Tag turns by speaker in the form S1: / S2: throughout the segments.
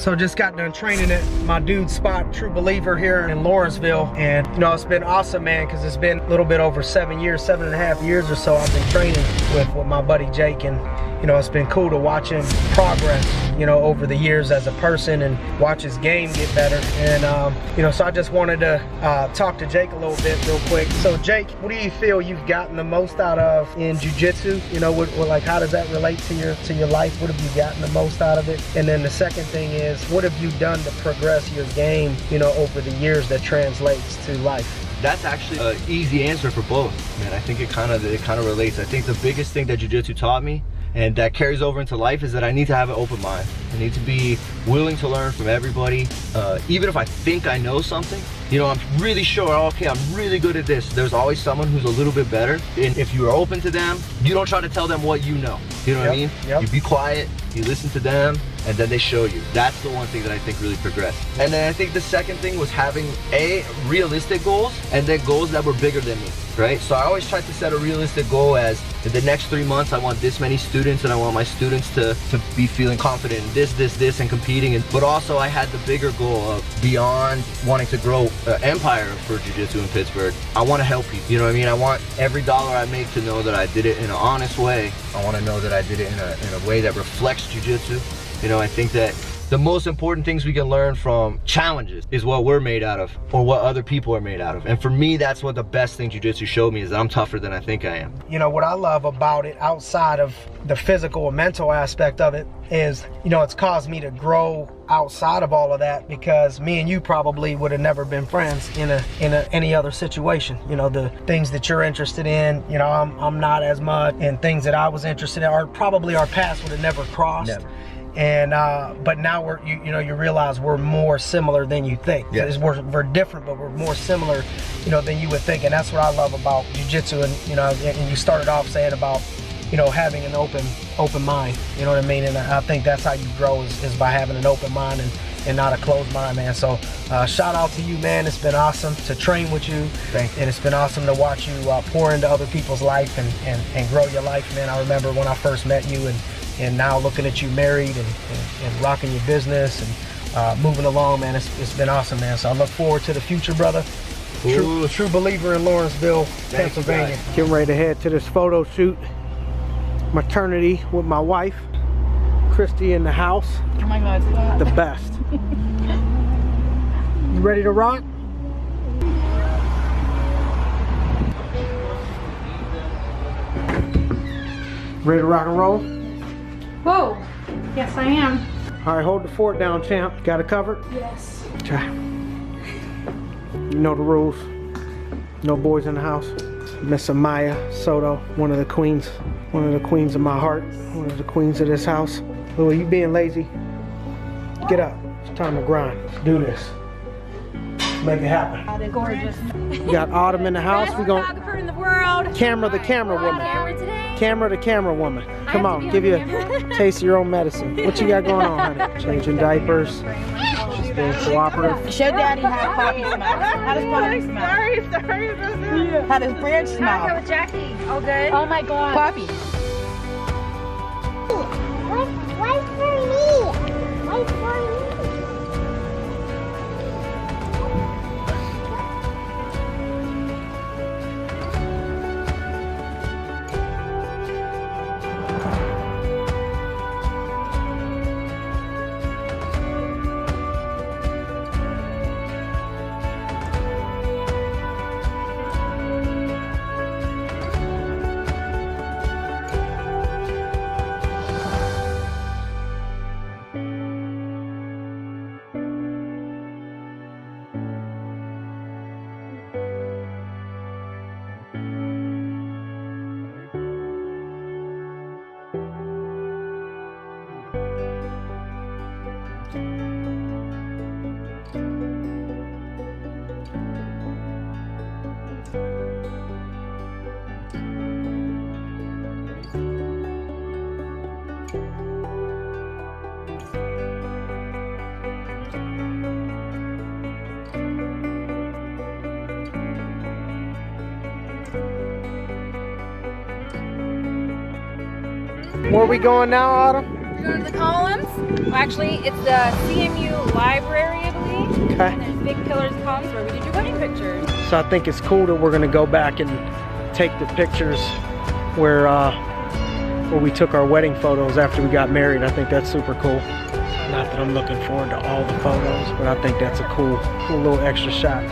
S1: So just got done training at my dude's spot, True Believer here in Lawrenceville. And you know, it's been awesome, man, because it's been a little bit over 7 years, 7.5 years or so I've been training with my buddy Jake. And you know, it's been cool to watch him progress, you know, over the years as a person and watch his game get better. And you know, so I just wanted to talk to Jake a little bit real quick. So Jake, what do you feel you've gotten the most out of in jiu-jitsu? You know, like how does that relate to your life? What have you gotten the most out of it? And then the second thing is, what have you done to progress your game, you know, over the years that translates to life?
S2: That's actually an easy answer for both, man. I think it kind of relates. I think the biggest thing that jiu-jitsu taught me, and that carries over into life, is that I need to have an open mind. I need to be willing to learn from everybody. Even if I think I know something, you know, I'm really sure, okay, I'm really good at this. There's always someone who's a little bit better. And if you are open to them, you don't try to tell them what you know. You know what I mean?
S1: Yep.
S2: You be quiet, you listen to them, and then they show you. That's the one thing that I think really progressed. And then I think the second thing was having realistic goals, and then goals that were bigger than me, right? So I always tried to set a realistic goal as, in the next 3 months, I want this many students, and I want my students to be feeling confident in this, and competing. But also I had the bigger goal of, beyond wanting to grow an empire for jiu-jitsu in Pittsburgh, I want to help people. You know what I mean? I want every dollar I make to know that I did it in an honest way. I want to know that I did it in a way that reflects jiu-jitsu. You know, I think that the most important things we can learn from challenges is what we're made out of, or what other people are made out of. And for me, that's what the best thing jiu-jitsu showed me, is that I'm tougher than I think I am.
S1: You know, what I love about it, outside of the physical and mental aspect of it, is, you know, it's caused me to grow outside of all of that, because me and you probably would have never been friends in any other situation. You know, the things that you're interested in, you know, I'm not as much, and things that I was interested in, or probably our paths would have never crossed. Never. And but now you know, you realize we're more similar than you think.
S2: Yes.
S1: We're different, but we're more similar, you know, than you would think. And that's what I love about jiu-jitsu. And you know, and you started off saying about, you know, having an open mind. You know what I mean? And I think that's how you grow, is by having an open mind and not a closed mind, man. So shout out to you, man. It's been awesome to train with you.
S2: Thank you. And
S1: it's been awesome to watch you pour into other people's life and grow your life, man. I remember when I first met you, and now looking at you married and rocking your business and moving along, man. It's been awesome, man. So I look forward to the future, brother. True Believer in Lawrenceville, Pennsylvania. Getting ready to head to this photo shoot. Maternity with my wife, Christy, in the house.
S3: Oh my God, stop.
S1: The best. You ready to rock? Ready to rock and roll?
S3: Whoa. Yes, I am.
S1: All right, hold the fort down, champ. Got it covered?
S3: Yes.
S1: Okay. You know the rules. No boys in the house. Miss Amaya Soto, one of the queens of my heart, one of the queens of this house. Louis, you being lazy? Get up. It's time to grind. Let's do this. Let's make it happen.
S3: Oh, they're gorgeous.
S1: We got Autumn in the house.
S3: Best
S1: We gonna
S3: photographer in the world.
S1: camera the camera woman.
S3: Camera today.
S1: Camera the camera woman. Come on, give you a taste of your own medicine. What you got going on, honey? Changing diapers. She's being cooperative.
S3: Show Daddy how Poppy smells. How does Poppy smell?
S4: Sorry.
S3: How does Branch smell?
S4: With Jackie. Oh, good.
S3: Oh my God. Poppy.
S4: Wait for me. Wait for me.
S1: Where we going now, Autumn?
S3: We're going to the columns. Well, actually, it's the CMU library, I believe.
S1: Okay.
S3: And there's big pillars and columns where we did your wedding pictures.
S1: So I think it's cool that we're gonna go back and take the pictures where we took our wedding photos after we got married. I think that's super cool. Not that I'm looking forward to all the photos, but I think that's a cool little extra shot.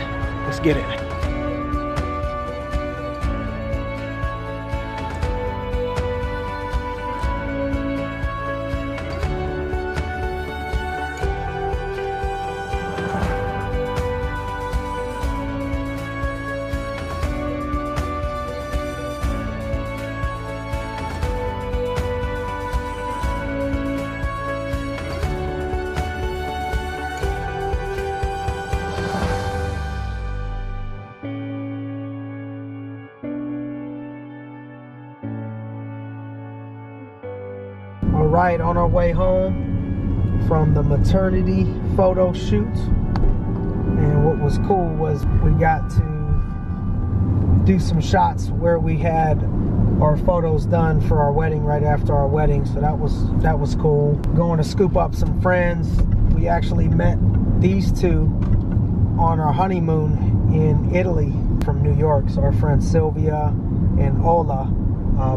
S1: Let's get it. All right, on our way home from the maternity photo shoot. And what was cool was we got to do some shots where we had our photos done for our wedding right after our wedding. So that was cool. Going to scoop up some friends. We actually met these two on our honeymoon in Italy from New York. So our friends Sylvia and Ola.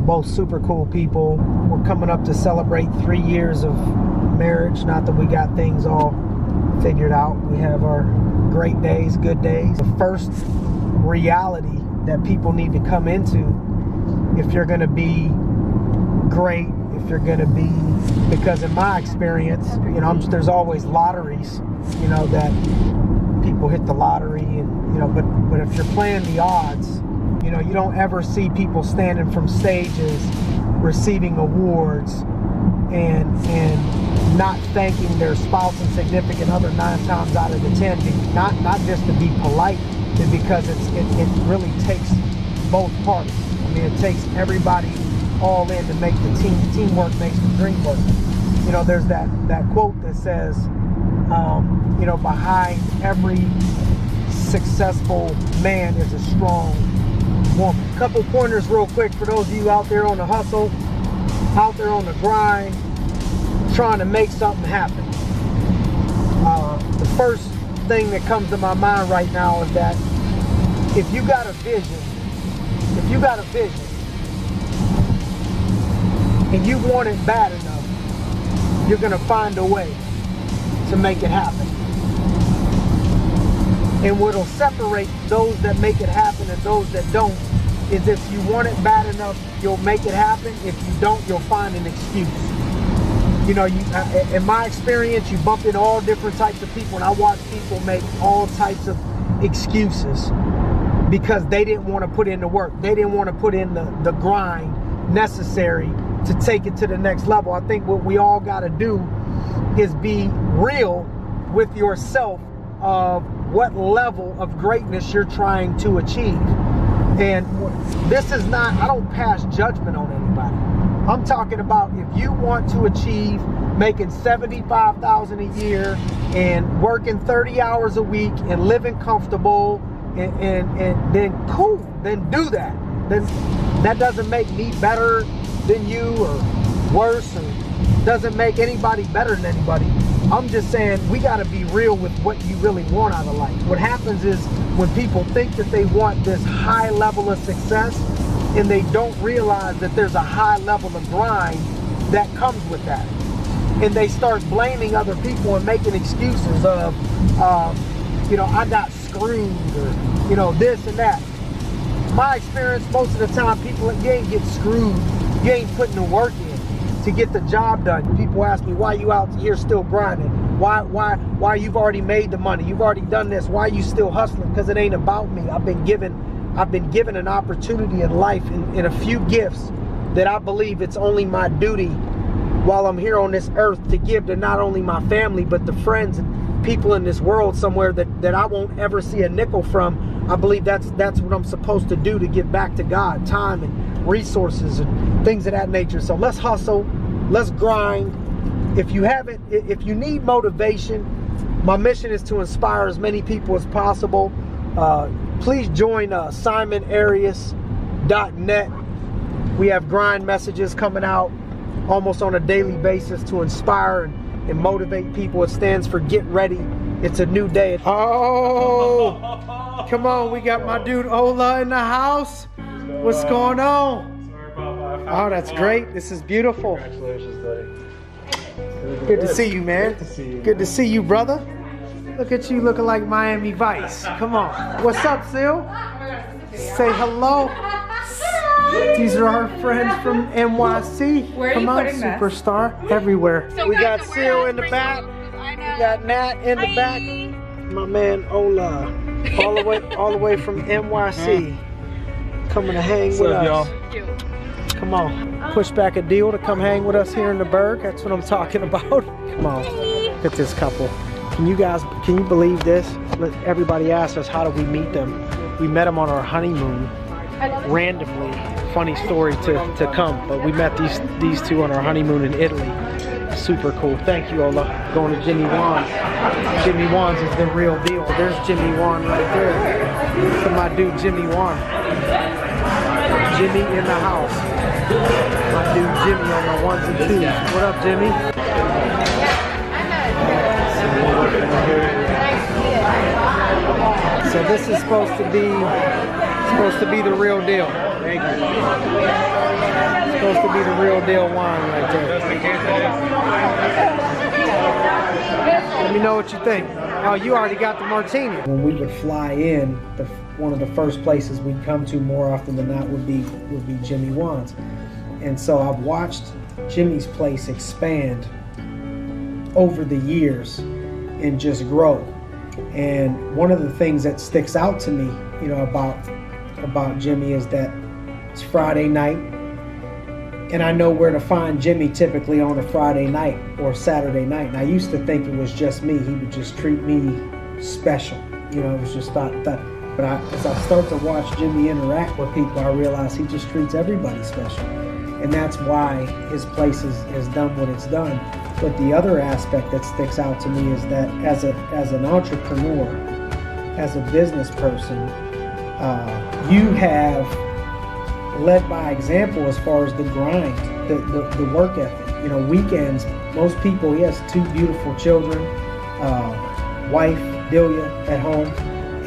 S1: Both super cool people. We're coming up to celebrate 3 years of marriage. Not that we got things all figured out. We have our great days, good days. The first reality that people need to come into if you're going to be great, if you're going to be, because in my experience, you know, there's always lotteries, you know, that people hit the lottery, and you know, but if you're playing the odds, you know, you don't ever see people standing from stages receiving awards and not thanking their spouse and significant other 9 times out of the 10. Not just to be polite, but because it really takes both parties. I mean, it takes everybody all in to make the teamwork makes the dream work. You know, there's that quote that says, you know, behind every successful man is a strong woman. A couple pointers real quick for those of you out there on the hustle, out there on the grind, trying to make something happen. The first thing that comes to my mind right now is that if you got a vision, and you want it bad enough, you're gonna find a way to make it happen. And what'll separate those that make it happen and those that don't is if you want it bad enough, you'll make it happen. If you don't, you'll find an excuse. You know, in my experience, you bump into all different types of people, and I watch people make all types of excuses because they didn't want to put in the work. They didn't want to put in the grind necessary to take it to the next level. I think what we all got to do is be real with yourself of what level of greatness you're trying to achieve. And this is not, I don't pass judgment on anybody. I'm talking about if you want to achieve making $75,000 a year and working 30 hours a week and living comfortable and then cool, then do that. Then that doesn't make me better than you or worse, or doesn't make anybody better than anybody. I'm just saying we got to be real with what you really want out of life. What happens is when people think that they want this high level of success and they don't realize that there's a high level of grind that comes with that. And they start blaming other people and making excuses of, you know, I got screwed, or, you know, this and that. My experience, most of the time, people, you ain't get screwed. You ain't putting the work in to get the job done. People ask me, why you out here still grinding? Why you've already made the money? You've already done this. Why you still hustling? Because it ain't about me. I've been given an opportunity in life and a few gifts that I believe it's only my duty while I'm here on this earth to give to not only my family, but the friends and people in this world somewhere that I won't ever see a nickel from. I believe that's what I'm supposed to do, to give back to God, time and resources and things of that nature. So let's hustle, let's grind. If you need motivation, my mission is to inspire as many people as possible. Please join Arias.net. We have grind messages coming out almost on a daily basis to inspire and motivate people. It stands for Get Ready. It's a new day. Oh, come on. We got my dude Ola in the house. What's going on?
S5: Sorry about that.
S1: Oh, that's great. This is beautiful.
S5: Congratulations, buddy.
S1: Good to see you, man.
S5: Good to see you.
S1: Good to see you, brother. Look at you looking like Miami Vice. Come on. What's up, Sil? Say hello. These are our friends from NYC.
S3: Where are
S1: Come
S3: you
S1: on,
S3: putting this?
S1: superstar. Everywhere.
S3: So
S1: We
S3: guys,
S1: got
S3: we're
S1: Sil in the
S3: bring
S1: back.
S3: you because I
S1: We
S3: know.
S1: got Nat in the back. My man Ola, all the way from NYC, coming to hang with us. Come on, push back a deal to come hang with us here in the Berg. That's what I'm talking about. Come on, look at this couple. Can you believe this? Everybody asks us, how do we meet them? We met them on our honeymoon, randomly. Funny story to come, but we met these two on our honeymoon in Italy. Super cool. Thank you, Ola. Going to Jimmy Wan's. Jimmy Wan's is the real deal. There's Jimmy Wan right there. Look at my dude Jimmy Wan. Jimmy in the house. My dude Jimmy on the ones and twos. What up, Jimmy? So this is supposed to be the real deal. Thank you. Supposed to be the real deal wine right there. Let me know what you think. Oh, you already got the martini. When we would fly in, one of the first places we'd come to more often than not would be Jimmy Wan's. And so I've watched Jimmy's place expand over the years and just grow. And one of the things that sticks out to me, you know, about Jimmy is that it's Friday night, and I know where to find Jimmy typically on a Friday night or Saturday night. And I used to think it was just me. He would just treat me special. You know, it was just that. But as I start to watch Jimmy interact with people, I realize he just treats everybody special. And that's why his place has done what it's done. But the other aspect that sticks out to me is that as an entrepreneur, as a business person, you have led by example as far as the grind, the work ethic. You know, weekends, most people, he has 2 beautiful children, wife, Delia, at home.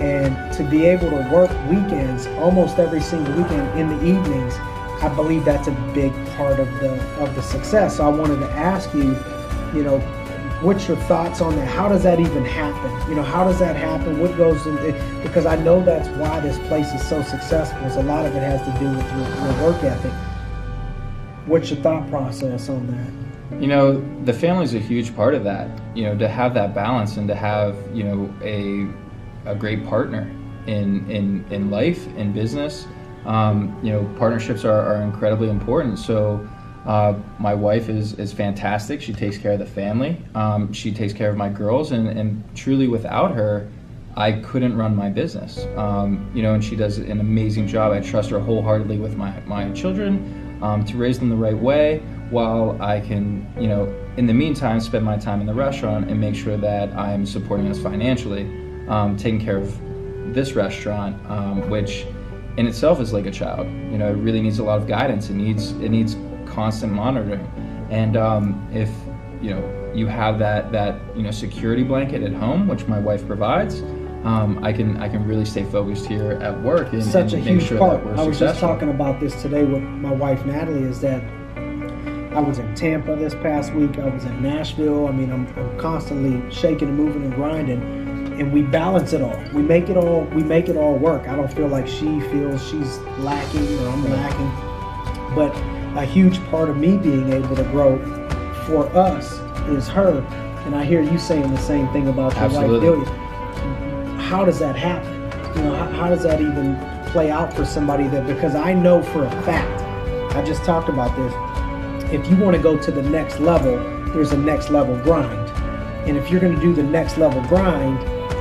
S1: And to be able to work weekends almost every single weekend in the evenings, I believe that's a big part of the success. So I wanted to ask you, you know, what's your thoughts on that? How does that even happen? You know, how does that happen? What goes in it? Because I know that's why this place is so successful. Is a lot of it has to do with your work ethic. What's your thought process on that?
S6: You know, the family's a huge part of that. You know, to have that balance and to have, you know, a great partner in life, in business. You know, partnerships are incredibly important. So my wife is fantastic. She takes care of the family. She takes care of my girls, and truly without her, I couldn't run my business. You know, and she does an amazing job. I trust her wholeheartedly with my children to raise them the right way, while I can, you know, in the meantime, spend my time in the restaurant and make sure that I'm supporting us financially, taking care of this restaurant, which in itself is like a child. You know, it really needs a lot of guidance. It needs constant monitoring. And if you know you have that you know security blanket at home, which my wife provides, I can really stay focused here at work and,
S1: Such
S6: and
S1: a
S6: make
S1: huge
S6: sure
S1: part.
S6: that we're
S1: I was
S6: successful.
S1: just talking about this today with my wife Natalie, is that I was in Tampa this past week. I was in Nashville. I mean, I'm constantly shaking and moving and grinding, and we balance it all. We make it all work. I don't feel like she feels she's lacking or I'm lacking. But a huge part of me being able to grow for us is her. And I hear you saying the same thing about your
S6: Absolutely.
S1: wife, Delia. How does that happen? You know, how does that even play out for somebody that, because I know for a fact, I just talked about this, if you want to go to the next level, there's a next level grind. And if you're going to do the next level grind,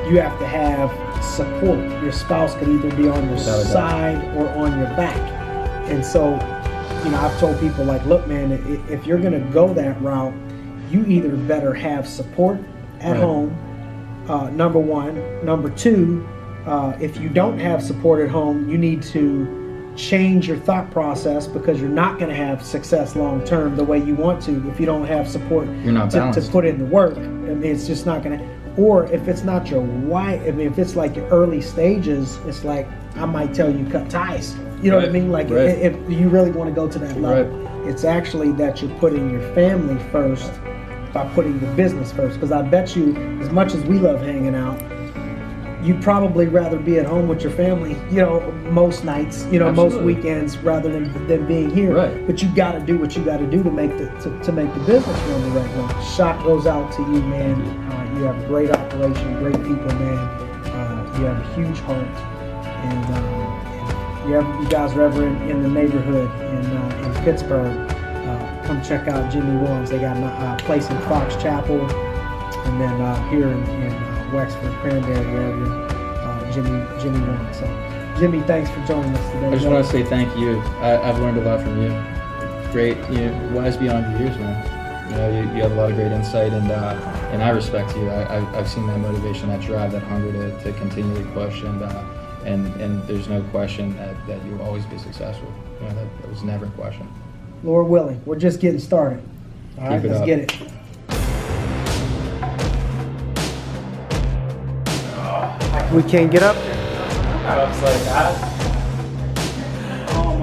S1: you have to have support. Your spouse could either be on your side or on your back. And so, you know, I've told people like, look, man, if you're going to go that route, you either better have support at home, number one. Number two, if you don't have support at home, you need to change your thought process, because you're not going to have success long term the way you want to if you don't have support
S6: You're not
S1: to
S6: balanced.
S1: put in the work. I mean, it's just not going to. Or if it's not your wife, I mean, if it's like your early stages, it's like I might tell you cut ties. You know what I mean? Like if you really want to go to that level, it's actually that you're putting your family first by putting the business first. Because I bet you, as much as we love hanging out, you'd probably rather be at home with your family, you know, most nights, you know, most weekends, rather than being here.
S6: Right.
S1: But you got to do what you got to do to make the business run the right way. Shot goes out to you, man. You have a great operation, great people, man. You have a huge heart, and you guys are ever in the neighborhood in Pittsburgh, come check out Jimmy Williams. They got a place in Fox Chapel, and then here in Wexford, Cranberry area, Jimmy Williams. So, Jimmy, thanks for joining us today.
S6: I just want to say thank you. I've learned a lot from you. Great, wise beyond your years, man. You have a lot of great insight, and I respect you. I've seen that motivation, that drive, that hunger to continually push, and there's no question that you'll always be successful. That was never a question.
S1: Lord willing, we're just getting started. All right, let's get it. We can't get up there.
S6: Ups like that.
S1: Oh,